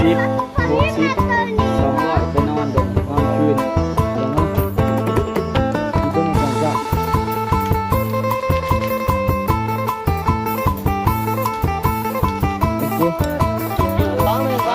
60 60 200ไปนอนเดินนอนคืนเดี๋ยวเนาะมีต้นกันจ้ะโอเคร้องเลยไป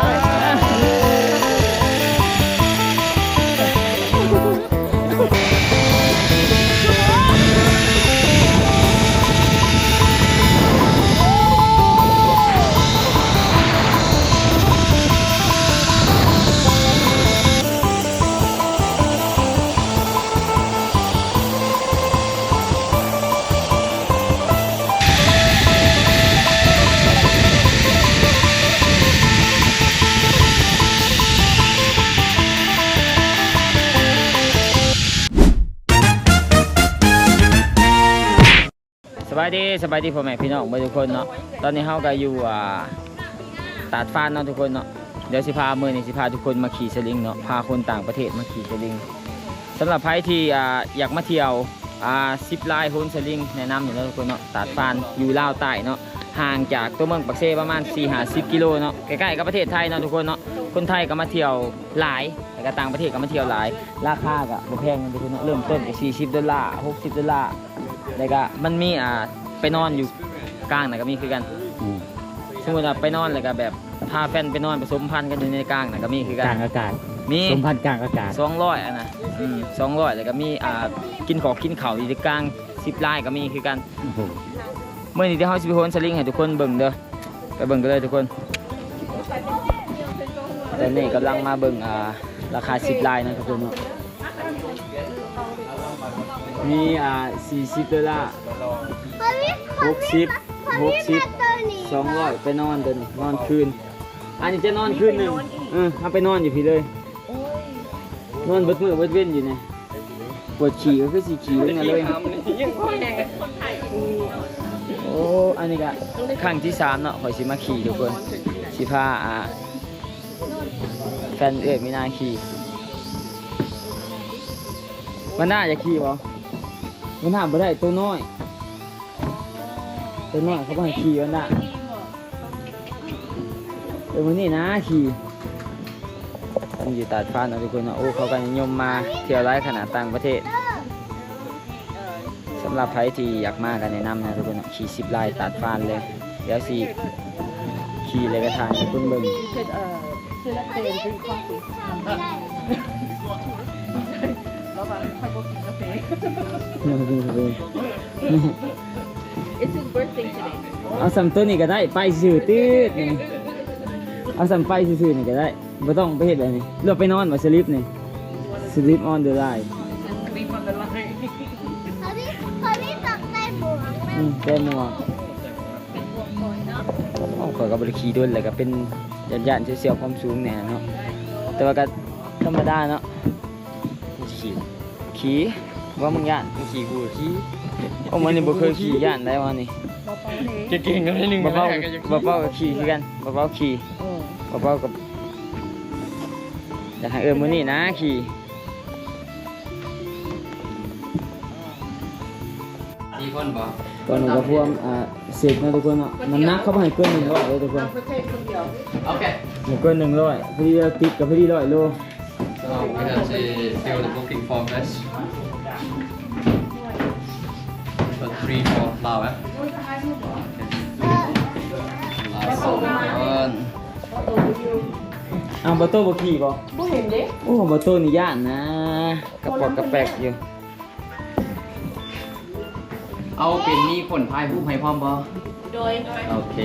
สบายดีพ่อแม่พี่น้องทุกคนเนาะตอนนี้เฮาก็อยู่ตาดฟ้านเนาะทุกคนเนาะเดี๋ยวสิพามื้อนี้สิพาทุกคนมาขี่สลิงเนาะพาคนต่างประเทศมาขี่สลิงสำหรับใครที่อยากมาเที่ยว10 ลายโฮนสลิงแนะนำอยู่แล้วทุกคนเนาะตาดฟ้านอยู่ลาวใต้เนาะห่างจากตัวเมืองปักเซประมาณ 4-50 กิโลเนาะใกล้ๆกับประเทศไทยเนาะทุกคนเนาะคนไทยก็มาเที่ยวหลายแต่ก็ต่างประเทศก็มาเที่ยวหลายราคาก็บ่แพงนะทุกคนเนาะเริ่มต้นจาก$40 $60แล้วก็มันมีไปนอนอยู่กลางน่ะก็มีคือกันสมมติว่าไปนอนแล้วก็แบบพาแฟนไปนอนผสมพันธุ์กันอยู่ในกลางน่ะก็มีคือกันกลางอากาศมีสมพันธ์กลางอากาศ200นะ200แล้วก็มีกินของกินข้าวอยู่ในกลาง10 ลายก็มีคือกันเมื่อนี้ที่เฮาสิไปโหนสลิงให้ทุกคนเบิ่งเด้อไปเบิ่งกันเลยทุกคนตอนนี้กำลังมาเบิ่งราคา10 ลายนะทุกคนเนาะมี$40 60 200ไปนอนเดินนอนคืนอันนี้จะนอนคืนหนึ่งถ้าไปนอนอยู่พี่เลยนอนเบิดมือเบิดเว้นอยู่เนี่ยปวดฉี่ก็คือสีฉี่เลยนะเลยโอ้อันนี้ก็ครั้งที่3เนาะข่อยสิมาขี่ทุกคนสิพาแฟนมีนาขี่มันน่าจะขี่บ่มันน่าบ่ได้ตัวน้อยเขาบอกให้ขี่วันน่ะวันนี้นะขี่มันอยู่ตาดฟ้านนะทุกคนนะโอ้เขากันนิยมมาเที่ยวไร้ขนาดต่างประเทศสำหรับใครที่อยากมากันแนะนำนะทุกคนนะขี่10 ลายตาดฟ้านเลยเดี๋ยวสิขี่เลยกระทานคุณเบิ่งIt's his birthday today. เอาสัมตัวนี้ก็ได้ไปสื่อตืดนี่เอาสัมไปสื่อนี่ก็ได้ไม่ต้องไปเห็ดอะไรนี่เราไปนอนมาสลิปนี่สลิปออนเดอะไลน์ Sleep on the line. พี่ตักได้หมวก แก้มัวข่อยกับบริขี่ด้วยเลยก็เป็นยันเสียวความสูงเนี่ยเนาะแต่ว่าก็ธรรมดาเนาะขี่ว่ามึงย่านมึงขี่กูขี่โอ้มันนี่บ่เคยขี่ย่านได้วันนี้เก่งๆกันนิดนึงบ่เป้ากับขี่คือกันบ่เป้าขี่บ่เป้ากับอยากให้มื้อนี้นะขี่4 คนบ่ตอนนี้ก็พวงเสร็จนะทุกคนเนาะน้ำหนักเขาให้เกิน100เลยทุกคนโอเคเกิน100พอดีเราติดกับพอดี100 โล So we have to fill the booking form first. So 3 for flower. Last one. เอาบอโต้บขี่บ่ บ่เห็นเด้ โอ้บอโต้นี่ย่านนะกระปอกกระแปกอยู่เอาเป็นมีคนพายผู้ให้พร้อมบ่ โดย โอเค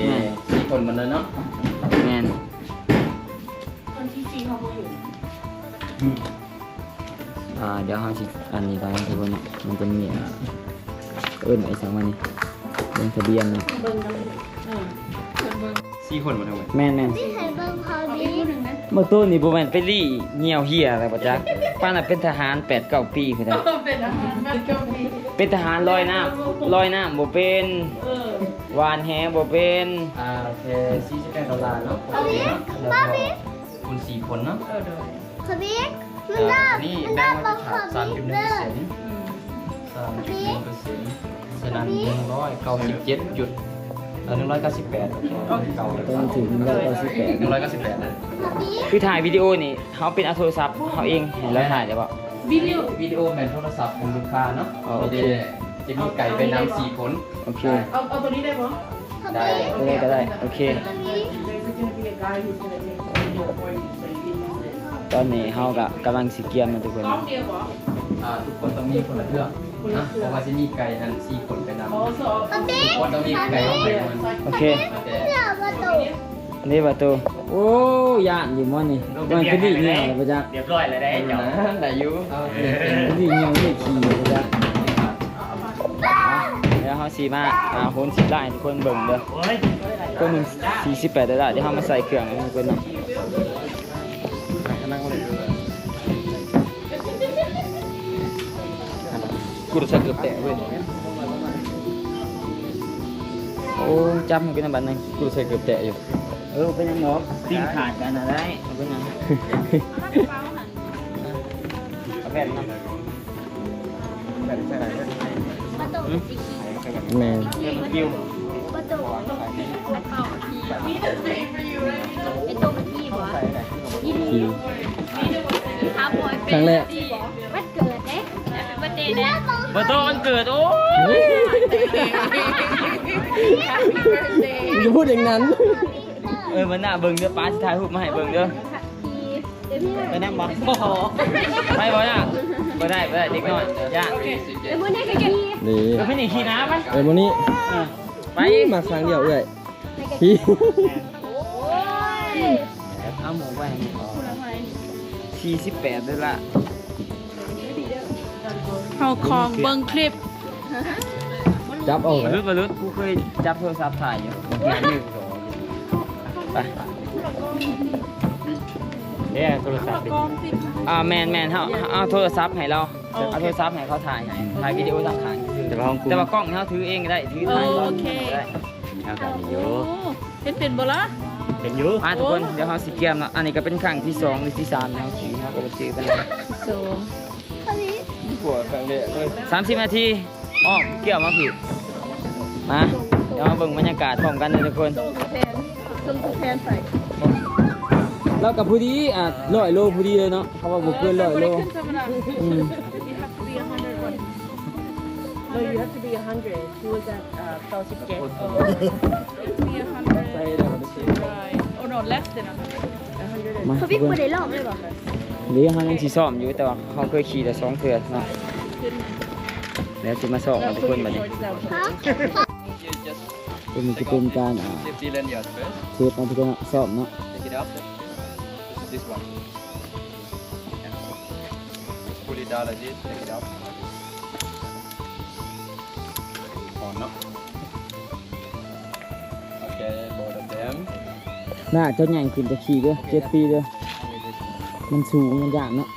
มีคนมันเลยเนาะ แม่น คนที่4เขาบ่อยู่ เดี๋ยวเฮาสิอันนี้ได้ทุกคนเนาะมันจะมีไอ้สังมันนี่ลงทะเบียน เบิ่งนำ4 คนมาทั้งหมด แม่น พี่เห็นเบิ้งพอดี บอโต้นี่บ่แม่นไปลี่เหี่ยวเหี้ยอะไรบ่จ๊ะป้าน่ะเป็นทหาร 8-9 ปีพุ่นน่ะ เป็นอาหารมันก็มี เป็นทหารลอยน้ำบ่เป็นวานแหบ่เป็น โอเค$48เนาะโอเคเนาะแล้วก็คุณ4 คนเนาะ โดย พอดีมันน่า นี่ มัน แบ่ น่าง ว่า บั จะ ง ขา คั ด บอีกเลย 31%ฉะนั้น197.198เก่า ต้องถึง198 198นะ พอบิ๊ก คือถ่ายวิดีโอนี่เขาเป็นเอาโทรศัพท์เขาเองเห็นแล้วถ่ายได้ป่ะ วิดีโอแมนโทรศัพท์ของลูกค้าเนาะ อ๋อโอเค จะมีไก่เป็นน้ำ4 ผล โอเค เอาตัวนี้ได้ปะ พอ ได้ บิ๊ก ก็ได้โอเค พอบิ๊ก ตอนนี้เขากำลังสิเกียมนะทุกคน กล้องเดียวปะ ทุกคนต้องมีคนละเครื่องนะเพราะว่าจะมีไก่นั้น4 ผลเป็นน้ำ อ๋อสอง พอบิ๊ ทุ ก กคนต้องมีไก่ของไก่มัน โอเค แต่ เดี๋ยวมาดู อันนี้ประตูโอ้ยานอยู่มั้งนี่มันคือดีเนี่ยประจักษ์ เรียบร้อยแล้วได้เจ้า ได้อยู่เอาเปลี่ยนเป็น ดีเงี้ยไม่ขี่ประจักษ์แล้วเขาสีมาโหน10 ล้านทุกคนเบิ่งเด้อ โอ้ย ก็มึง48ได้เดี๋ยวเขามาใส่เครื่องให้ทุกคนเนาะ นั่งเลย กูรู้สึกเกือบแตกเว้ยโอ้จำเป็นอันบันนึงกูรู้สึกเกือบแตกอยู่เป็นยังไงติ้งขาดกันนะได้เป็นยังเอาแผ่นมาแผ่นใส่ไหน ประตู แมนบิว ประตูไอตัวมันที่บ่ ใส่ไหน ยี่ดีครับบอยเป็น ครั้งแรก วันเกิดเด้วันเดย์เด้ เบอร์โตวันเกิดโอ้ยอย่าพูดอย่างนั้นมันน่าเบิ่งเด้อป้าสิถ่ายรูปมาให้เบิ่งเด้อไปนั่งบ่ไปบ่น่ะบ่ได้เด็กน้อยย่า เดี๋ยวพวกนี้ก็ขี่ นี่ ไม่หนีขี่น้ำมั้ย ไอ้โมนี่ ไป มาครั้งเดียวเลยพี่ เอาหมูไป48ด้วยล่ะ เขาคองเบิ้งคลิป จับเอาเลย บรุษกูเคยจับโทรศัพท์ถ่ายอยู่ไปเนี่ยโทรศัพท์ดิแมนเอาโทรศัพท์ให้เราเอาโทรศัพท์ให้เขาถ่ายวิดีโอทางขางแต่ว่ากล้องเขาถือเองได้ถือถ่ายเราได้ เอากันอยู่ เป็นบ่ละ เป็นอยู่ ทุกคนเดี๋ยวเขาสิเกียมเนาะอันนี้ก็เป็นครั้งที่2หรือที่3แล้วขี่เขาก็ไปซื้อกันเลย โซ พอบิ๊ก ปวดครั้งเดียวเลย30 นาทีอ้อมเกี่ยวมาผิดมาเดี๋ยวมาเบิ่งบรรยากาศพร้อมกันเลยทุกคน ต้องแทนใส่ แล้วกับผู้ดี100 โลผู้ดีเลยเนาะเขาว่าบุกเกิน100 โลอืม No, you have to be 100. He was at Fellowship Gate. Be 100. Right. Oh no, less than 100. มา พอบิ๊กไม่ได้ลอกเลยบ่ หรือเขายังสีซ้อมอยู่แต่ว่าเขาเคยขี่แต่2 เทื่อเนาะแล้วจะมาสอบกันทุกคนบัดนี้ ฮะ ตัวนี้จะเป็นการSafety lanyard first เทปเอาทุกคนสอบเนาะ take it out this one pull it down like this take it out on เนาะ okay both of them น่าเจ้าใหญ่ขึ้นจะขี่เด้อ7 ปีเด้อมันสูงมันยากเนาะ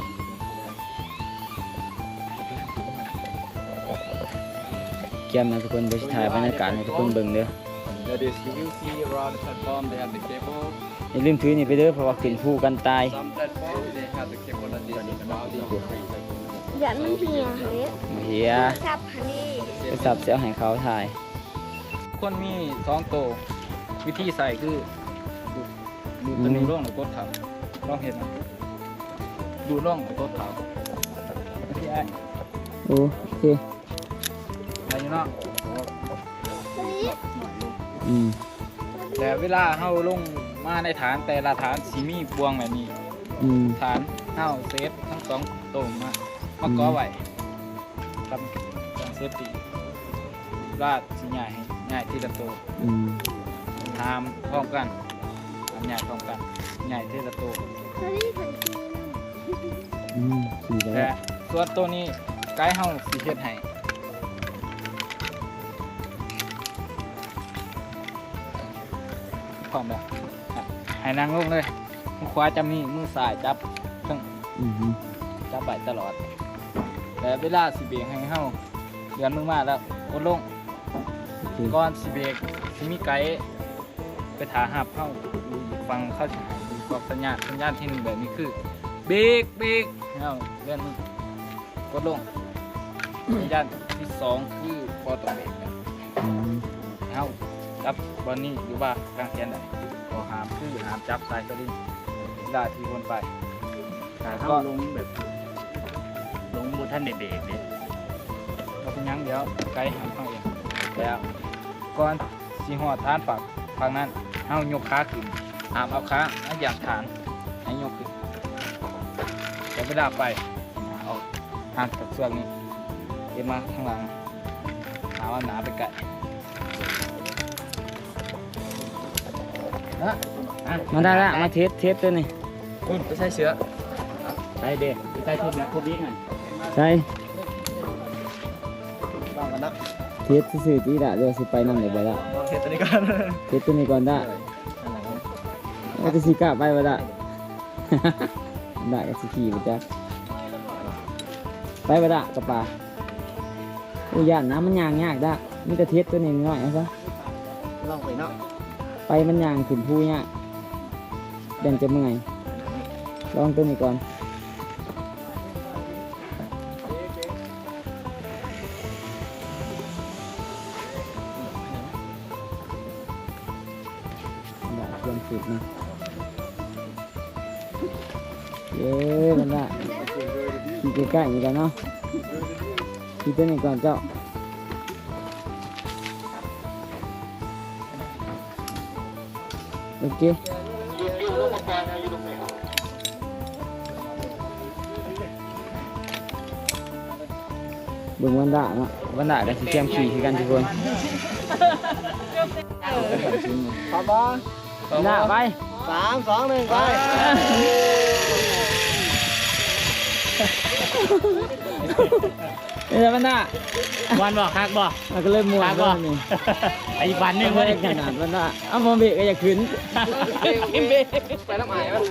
เกียมนะทุกคนเดี๋ยวสิถ่ายบรรยากาศให้ทุกคนเบิ่งเด้อ that is you will see around the platform they have the cable อย่าลืมถือนี่ไปเด้อเพราะว่าขึ้นภูกันตาย some platform they have the cable like this about the อย่ามันเหี่ยเฮ้ย เฮีย จับฮันนี่ ไปสับเสียวให้เขาถ่าย คนมี2 ตัววิธีใส่คือดูตัวนี้ร่องหรือกดเขาลองเห็นไหมดูร่องหรือกดเขาที่ไอ้ โอเค อะไรอยู่เนาะ พอบิ๊ก แต่เวลาเฮาลงมาในฐานแต่ละฐานสิมีบวงแบบนี้ ฐานเฮาเซฟทั้ง2ตัวมาก่อไว้ครับเซฟตี้ลาดสิใหญ่ให้ง่ายทีละตัวทามพร้อมกันทำใหญ่พร้อมกันใหญ่ทีละตัว พอบิ๊กทันที ขี่ได้ แต่ส่วนตัวนี้ไกด์เฮาสิเฮ็ดให้พร้อมแล้วอ่ะให้นั่งลงเลยมือขวาจับนี่มือซ้ายจับทั้งจับไปตลอดแต่เวลาสิเบรกให้เฮาเดือนมือมาแล้วกดลงก่อนสิเบรกสิมีไกด์ไปถาหับเฮาฟังเข้าสิบอกสัญญาณที่1แบบนี้คือเบรกเฮาเลื่อนมือกดลงสัญญาณที่2คือพอต้องเบรกนะเฮาจับบอลนี่หรือว่ากางแขนได้พอหามคือหามจับสายสลิง เวลาที่คนไป ก็ลงแบบลงบูท่านเด็กๆเนี่ย ก็เป็นหยังเดี๋ยวไกด์หาเข้าเองแล้วก่อนสีหอดฐานฝั่งนั้นเอายกขาขึ้นเอาขาเอาอย่างฐานให้ยกขึ้นแต่เวลาไปเอาห่างจากเชือกนี้เอ็นมาข้างหลังหาว่าหนาไปไกลนะ มาได้ละมาเทสตัวนี้ คุณไปใช้เสือ ใช่เด็กใช่ทุบนะทุบนี้ไง ใช่ ลองกันนะ เทสซื่อๆตีละเดี๋ยวสิไปนั่งเดี๋ยวไปละ เฮ็ดตัวนี้ก่อน เทสตัวนี้ก่อนได้ว่าจะสิกล้าไปบ่ได้ ได้ก็สิขี่บ่จ้ะไปบ่ได้กับป่าโอ้ยานน้ำมันยางยากได้มีแต่เทสตัวนี้น้อยนะซะ ลองไปเนาะ ไปมันยางขึ้นภูยากเดินจะเมื่อยลองตัวนี้ก่อนเพื่อนสุดนะเย้มันละขี่ใกล้ๆนี่กันเนาะขี่ตัวนี้ก่อนเจ้าโอเคเบิ่งวันดาเนาะวันดากับสีแก้มขี่คือกันทุกคน พร้อมบ่ วันดาไป 3 2 1ไป นี่แหละวันดา วันบอกฮักบอก มันก็เริ่มมัว ฮักบ แล้ อ ว ก นี่ ไอ้วันหนึง ไม่ เว้ย ได้ขนาดวันดาเอาโมเบะก็อยากขึ้น กินเบไปน้ำไอ้วะ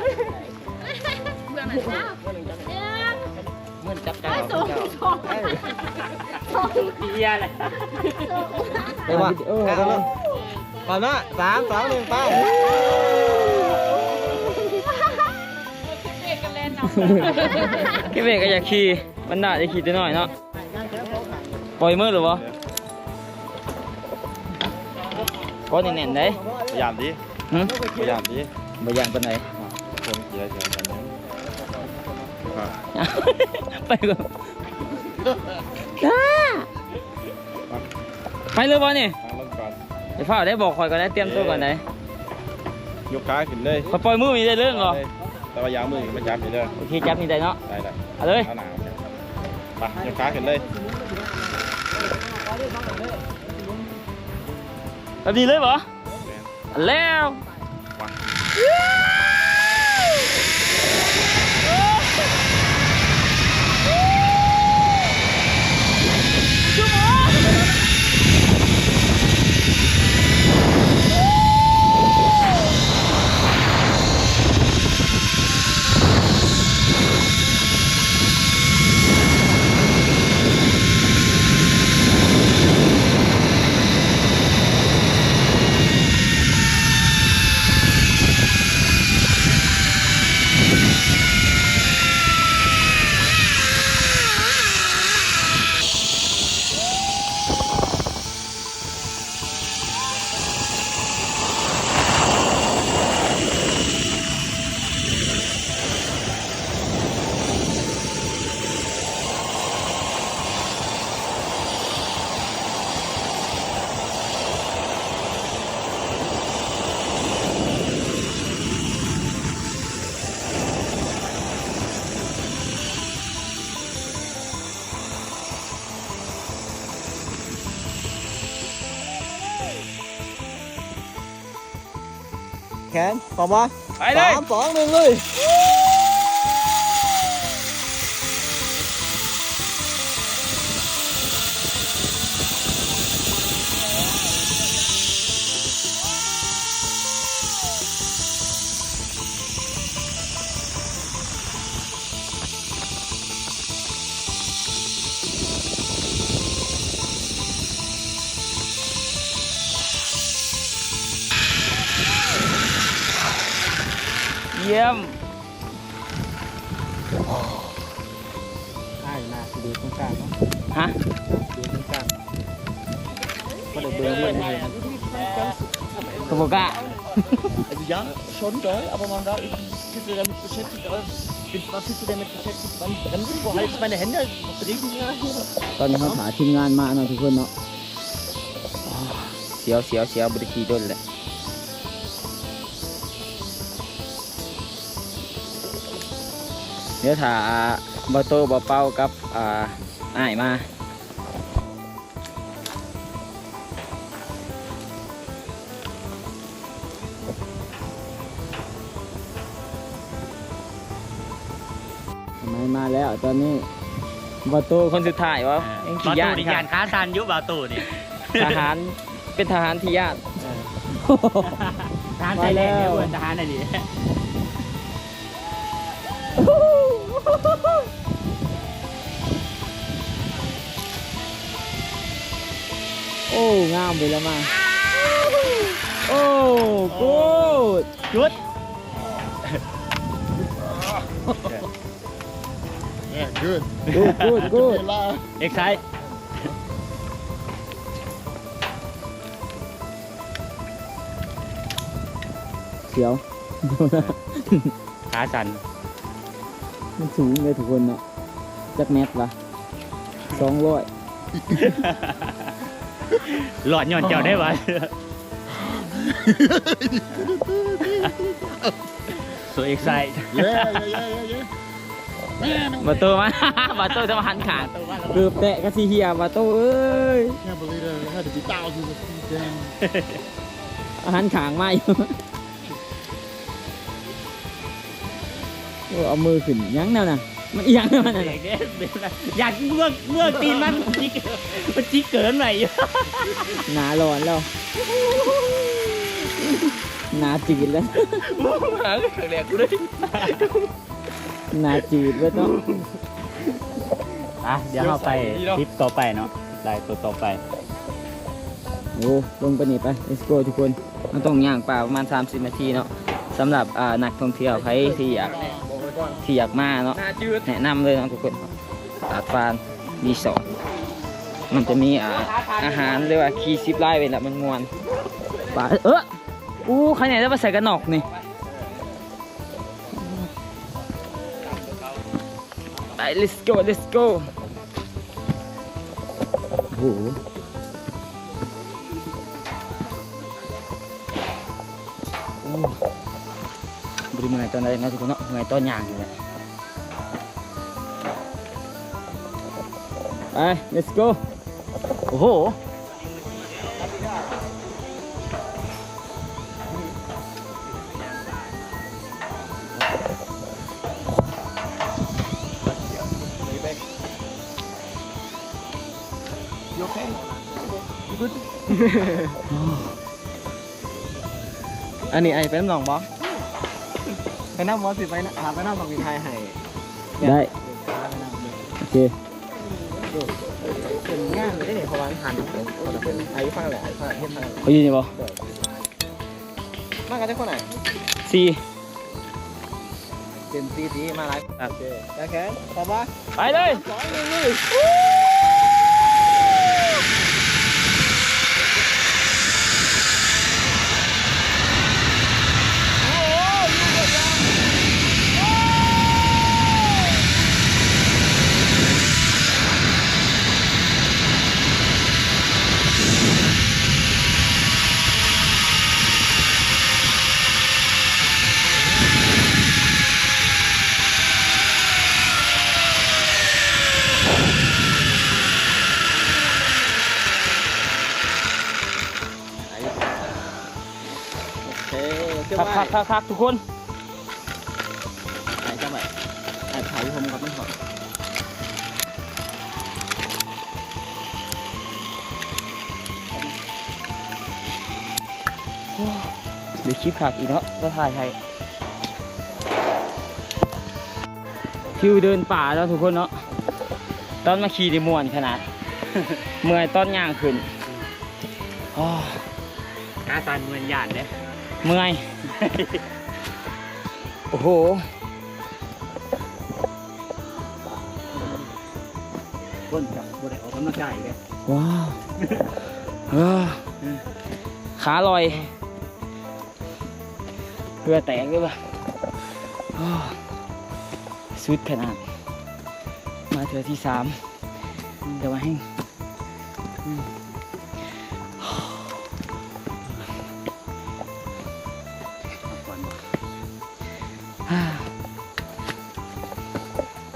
เพื่อนไหนจ้า เหมือนจับใจ ส่ง เฮียเลย ไปว่าเออไปว่า พร้อมเนาะ3 2 1ไป เด็กกันเล่นเนาะ พี่เบะก็อยากขี่วันดาจะขี่ตัวน้อยเนาะปล่อยมือหรือวะก็แน่นๆได้ พยายามดิ หึ พยายามดิ บ่ยางปานไหน คนเจียเจียกันนะ ไปก่อนไปเลยบ่นี่ ตั้งลงก่อน เดี๋ยวพ่อได้บอกคอยก่อนได้เตรียมตัวก่อนได้ ยกขาขึ้นเลย พอปล่อยมือมีได้เรื่องเหรอ แต่ว่ายางมือมาจับนี่เด้อ โอเคจับนี่ได้เนาะ ได้ได้ เอาเลย เอาหนาวไปยกขาขึ้นเลย แบบนี้เลยเหรอเอาแล้ว แขนพร้อมบ่ ไปเลย 3 2 1เลย เยี่ยม อ่าอยู่นะดูตรงกลางเนาะ ฮะ ดูตรงกลาง ก็ได้เบื่อเลยนะกระบอกกะ Ayo jangan, sorry coy, apa mau ist damit beschäftigt, was ist du damit beschäftigt, beim Bremsen, wo halt meine Hände bewegen ja hier. ตอนนี้เขาหาทีมงานมาเนาะทุกคนเนาะเสียวบริกีด้นแหละเดี๋ยวถ้าบอโต้บอเป้ากับอ้ายมามาแล้วตอนนี้บอโต้คนสุดท้ายวะยัง บา ขี่ ตู ยาน นี่ ค ยา รั น บ ค้าซันยุบาตูนี่ ทหารเป็นทหารที่ยาก ทหารใจแรงเนี่ยเพื่อนทหารอะไรดิ โอ้งามไปแล้วมาโอ้กูด จุด กูด เอ็กไซต์ เสียว ขาซัน มันสูงเลยทุกคนเนาะจักเมตรละ200 หลอดย่อนเจ้าได้ไหมสวยเอ็กไซต์ บาโต้มา บาโต้จะมาหันขางเกือบแตะกระสีเหียบาโต้เอ้ย Can't believe that it had to be thousands of feet down. หันขางมาอยู่โอ้เอามือขึ้นยั้งแนวน่ะมันอีหยังแนวน่ะ อยากเมื่อตีนมันจิกเกินหน่อย หนาร้อนแล้วหนาจืดแล้ว หางแหลกกูเลย หนาจืดแล้วเนาะ อ่ะเดี๋ยวเราไปคลิปต่อไปเนาะได้ตัวต่อไป โอ้ลงไปนี่ไป let's go ทุกคนมันต้องย่างป่าประมาณ30 นาทีเนาะสำหรับนักท่องเที่ยวใครที่อยากมาเนาะ หน้าจืด แนะนำเลยนะทุกคนตาดฟานรีสอร์ทมันจะมีอาหารเรียกว่าคีซิปไล่ไปแล้วมันมวนป่าอู้ใครไหนจะมาใส่กระหนอกนี่ไป let's go โอ้โหบริเมื่อยตอนไหนนะทุกคนเนาะเมื่อยตอนย่างนี่แหละไป let's go โอ้โหอันนี้ไอ้เป็นน้องบอไปนั่งบอสิไปนะไปนั่งฝั่งมีไทยให้ได้โอเค เป็นงานเลยเนี่ยเพราะว่าหันเป็นไอ้ฟังแหละไอ้ฟังเฮ็ดฟัง เขาอยู่นี่บอ มากันได้คนไหน สี่ เป็นตีมาไลฟ์โอเคโอเคพอปะ ไปเลย คักทุกคนไอ้จะแบบไอ้ถ่ายผมกับมันถอดเดี๋ยวคลิปขาดอีกเนาะก็ถ่ายให้คิวเดินป่าแล้วทุกคนเนาะตอนมาขี่ในมวนขนาด เมื่อยตอนย่างขึ้น ขาซันเหมือนหยาดเนี่ย เมื่อย โอ้โห ก้นจับบ่ได้ออกกำลังกายเลย ว้าวขาลอยเพื่อแตกเลยป่ะ โอ้สุดขนาดมาเจอที่3เดี๋ยวมาให้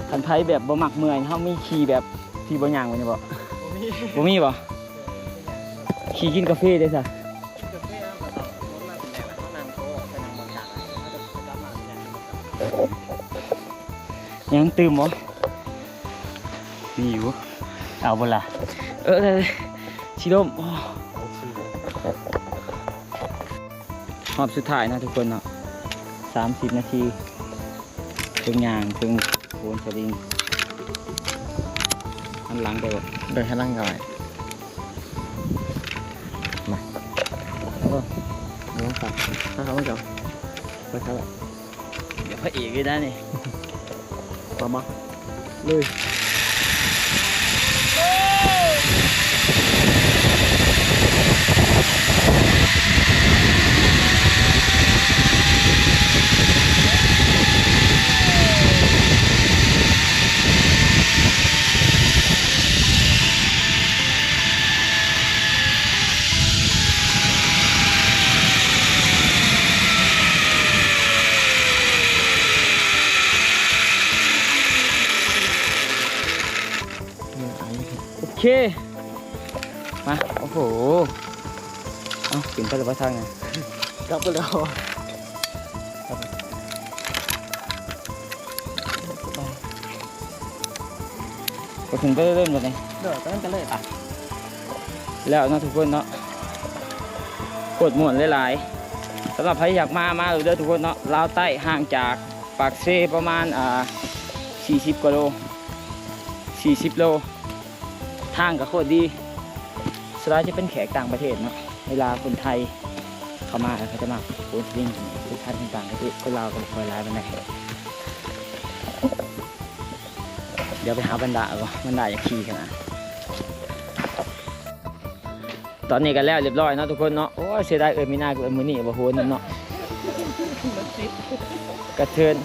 คันไทยแบบบ่มักเมื่อยเขามีขี่แบบที่บ่ย่างไว้นี่บ่บ่มีบ่ขี่กินกาแฟได้ซะยังตื่มบ่มีอยู่เอาบ่ล่ะชิโดมรอบสุดท้ายนะทุกคนเนาะ30 นาทีถึงย่างถึงโคนสลิงหันหลังไปบ่เดินหันหลังก่อนมาเอาบ่เอาครับถ้าเขาไม่จับไปครับเดี๋ยวพระเอกเลยได้นี่มาเลย โอเคมาโอ้โหเอาขึ้นไปเลยว่าทางไงกลับไปแล้วก็ถึงไปเริ่มแบบนี้เดี๋ยวตั้งแต่เลยอ่ะแล้วนะทุกคนเนาะกดหมวนหลายๆสำหรับใครอยากมาเลยเด้อทุกคนเนาะลาวใต้ห่างจากปากเซประมาณ40 กว่าโล40 โลทางก็โคตรดีสไลด์จะเป็นแขกต่างประเทศเนาะเวลาคนไทยเข้ามาเขาจะมาโพสต์ลิงก์ทุกท่านต่างประเทศคนลาวก็คอยไลฟ์บันไดเดี๋ยวไปหาบรรดาก่อนบรรดาอยากขี่กันนะตอนนี้กันแล้วเรียบร้อยเนาะทุกคนเนาะโอ้ยเสียดายมีหน้ากับมือนี่บ่โหนเนาะกระเทือน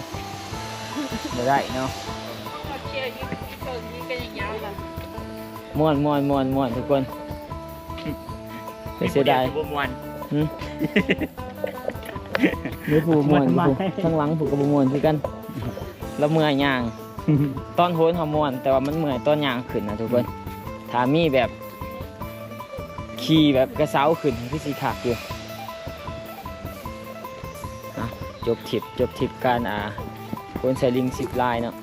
ไม่ได้เนาะม่วนทุกคนเสียดายนี่ผู้ม่วนข้างหลังผู้กับม่วนคือกันแล้วเมื่อยย่างตอนโหนเขาม่วนแต่ว่ามันเมื่อยตอนย่างขึ้นนะทุกคนถ้ามีแบบขี่แบบกระเซ้าขึ้นที่สีขาดอยู่จบทริปการโหนไซลิง10 ลายเนาะ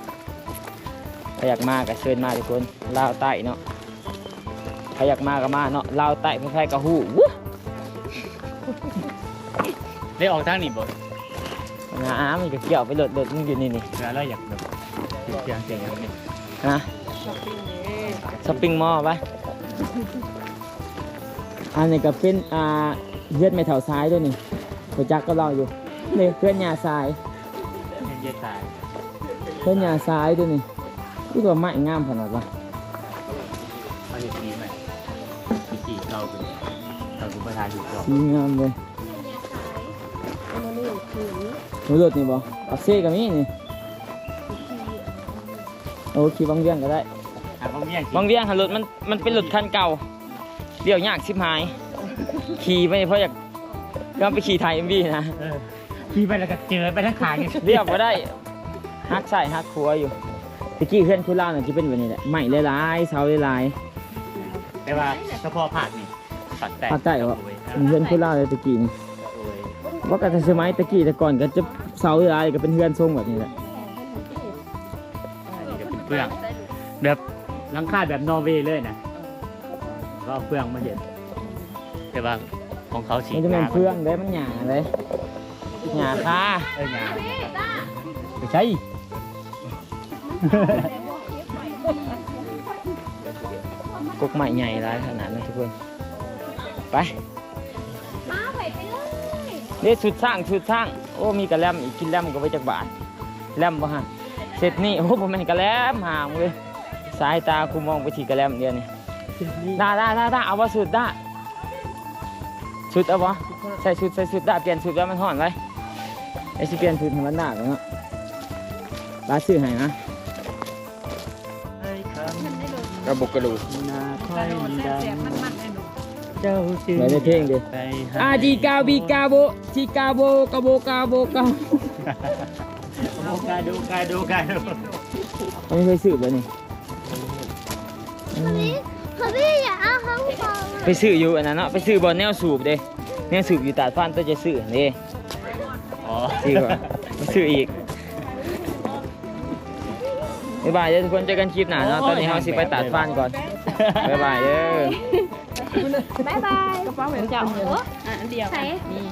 ใครอยากมาก็เชิญมาทุกคนลาวใต้เนาะใครอยากมาก็มาเนาะลาวใต้ใครก็ฮู้ได้ออกทางนี้บ่มันก็เกี่ยวไปหลดมันอยู่นี่แล้วอยากแบบเสียงอย่างนี้นะช้อปปิ้งมอลล์ไปอันนี้ก็เป็นเยือดไม่เท่าซ้ายด้วยนี่หัวจักก็รออยู่นี่เพื่อนยาซ้ายเพื่อนยาซ้ายด้วยนี่ที่ตัวไม้งามขนาดวะเขาจะดีไหมกี่เก่าเป็นเราคุณประธานอยู่ก่อนดีงามเลยหนูรถนี่บ่ปักเซ่กับนี่นี่โอ้ขี่วังเวียงก็ได้วังเวียงรถมันเป็นรถคันเก่าเดี่ยวยากชิบหายขี่ไปเพราะอยากก็ไปขี่ไทยMVนะขี่ไปแล้วก็เจอไปทั้งขางเรียบก็ได้ฮักใส่ฮักครัวอยู่ตะกี้เพื่อนคุณล่าเนี่ยจะเป็นแบบนี้แหละใหม่หลายๆเสาหลายๆแต่ว่าเฉพาะผักนี่ผักใต้เหรอเพื่อนคุณล่าเลยตะกี้นี่ว่ากันสมัยตะกี้แต่ก่อนก็จะเสาหลายก็เป็นเพื่อนทรงแบบนี้แหละนี่ก็เป็นเฟืองแบบหลังคาแบบนอร์เวย์เลยนะก็เฟืองมาเห็นแต่ว่าของเขาสีมันจะเป็นเฟืองได้มันหยาเลยหยาค่ะหยาไม่ใช่กกใหม่ใหญ่ร้ายขนาดนั้นทุกคนไปนี่สุดสร้างโอ้มีกระแลมอีกกินแลมก็ไปจากบ้านแลมบ่ฮะเสร็จนี่โอ้ผมเป็นกระแลมห่างเลยสายตาคุมองไปที่กระแลมเดียวนี่ได้เอาว่าสุดได้สุดเอาวะใส่สุดได้เปลี่ยนสุดแล้วมันห่อนไรไอ้สิเปลี่ยนสุดให้มันหนาเนาะ บาสซื้อให้นะกระบอกกระดูก แต่โดนแต่เสียบมันไอ้หนู เจ้าชื่อ ไม่ได้เพลงดิ ไปหา อาจีกาบีกาโบจีกาโบกาโบกาโบกา กาดูกาดูกาดู ไม่เคยซื้อบ่นี่ เขาพี่อย่าเอาเขาฟัง ไปซื้ออยู่อันนั้นเนาะไปซื้อบอลแนวสูบเด้แนวสูบอยู่ตาดฟันตัวจะซื้อเด้ อ๋อ ซื้อก่อนมาซื้ออีกบ๊ายบายเด้อทุกคนเจอกันคลิปหน้าเนาะตอนนี้เราสิไปตัดฟันก่อนบ๊ายบายเด้อ บ๊ายบาย กระเป๋าเหมือนจับเลยอันเดียว ใส่ นี่